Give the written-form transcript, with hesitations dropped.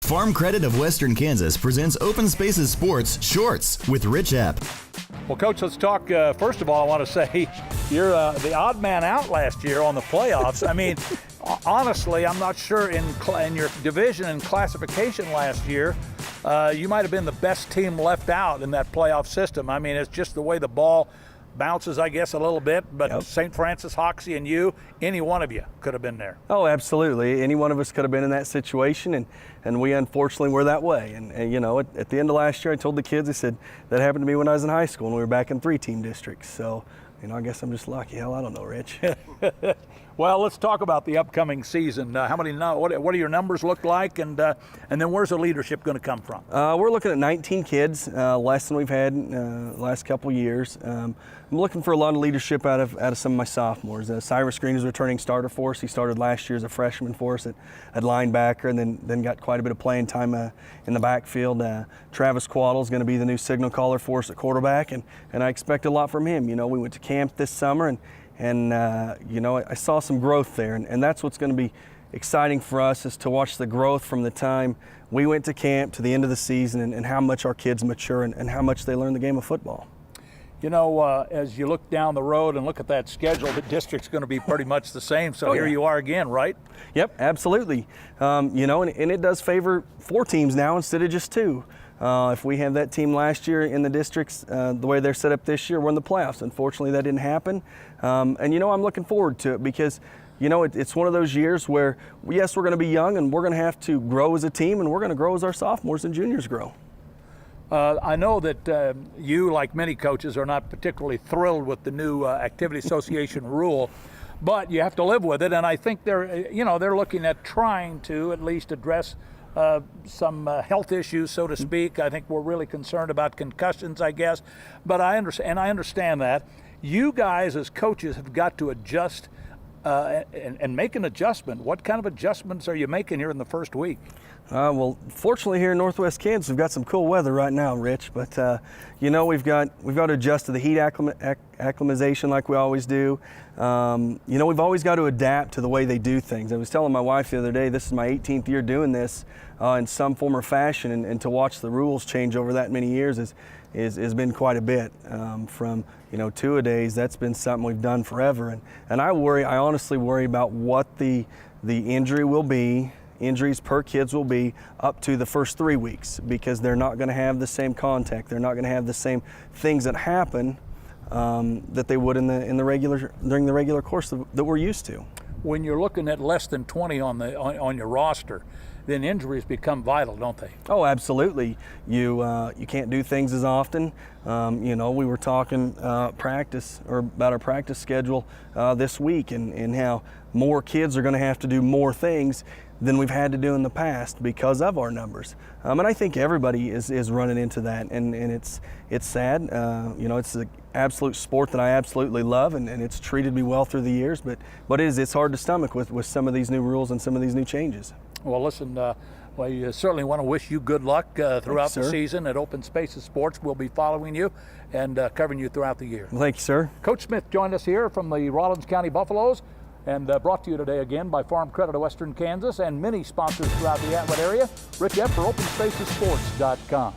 Farm Credit of Western Kansas presents Open Spaces Sports Shorts with Rich Epp. Well, Coach, let's talk. First of all, I want to say you're the odd man out last year on the playoffs. I mean, honestly, I'm not sure in your division and classification last year, you might have been the best team left out in that playoff system. I mean, it's just the way the ball bounces, I guess, a little bit, but yep. St. Francis, Hoxie, and you, any one of you could have been there. Oh, absolutely. Any one of us could have been in that situation, and we unfortunately were that way. And you know, at the end of last year, I told the kids, I said, that happened to me when I was in high school, and we were back in 3-team districts. So, you know, I guess I'm just lucky. Hell, I don't know, Rich. Well, let's talk about the upcoming season. What do your numbers look like, and then where's the leadership going to come from? We're looking at 19 kids, less than we've had last couple years. I'm looking for a lot of leadership out of some of my sophomores. Cyrus Green is a returning starter for us. He started last year as a freshman for us at linebacker, and then got quite a bit of playing time in the backfield. Travis Quaddle is going to be the new signal caller for us at quarterback, and I expect a lot from him. You know, we went to camp this summer, and you know, I saw some growth there, and that's what's going to be exciting for us, is to watch the growth from the time we went to camp to the end of the season, and how much our kids mature and how much they learn the game of football. You know, as you look down the road and look at that schedule, the district's going to be pretty much the same. So here you are again, right? Yep, absolutely. You know, and it does favor 4 teams now instead of just 2. If we had that team last year in the districts, the way they're set up this year, we're in the playoffs. Unfortunately, that didn't happen. And, you know, I'm looking forward to it because, you know, it's one of those years where, yes, we're going to be young and we're going to have to grow as a team, and we're going to grow as our sophomores and juniors grow. I know that you, like many coaches, are not particularly thrilled with the new Activity Association rule, but you have to live with it. And I think they're looking at trying to at least address some health issues, so to speak. I think we're really concerned about concussions, I guess. But I understand that. You guys as coaches have got to adjust and make an adjustment. What kind of adjustments are you making here in the first week? Well, fortunately here in Northwest Kansas, we've got some cool weather right now, Rich. But you know, we've got to adjust to the heat acclimatization like we always do. You know, we've always got to adapt to the way they do things. I was telling my wife the other day, this is my 18th year doing this in some form or fashion, and to watch the rules change over that many years has been quite a bit. From, you know, 2-a-days, that's been something we've done forever. And I honestly worry about what the injuries per kids will be up to the first 3 weeks, because they're not going to have the same contact. They're not going to have the same things that happen that they would during the regular course that we're used to. When you're looking at less than 20 on your roster, then injuries become vital, don't they? Oh, absolutely. You can't do things as often. You know, we were talking about our practice schedule this week, and how more kids are going to have to do more things than we've had to do in the past because of our numbers. And I think everybody is running into that, and it's sad. You know, it's an absolute sport that I absolutely love, and it's treated me well through the years, but it's hard to stomach with some of these new rules and some of these new changes. Well, listen, we certainly want to wish you good luck throughout the season at Open Spaces Sports. We'll be following you and covering you throughout the year. Well, thank you, sir. Coach Smith joined us here from the Rawlins County Buffaloes, and brought to you today again by Farm Credit of Western Kansas and many sponsors throughout the Atwood area. Rich Epp for OpenSpacesSports.com.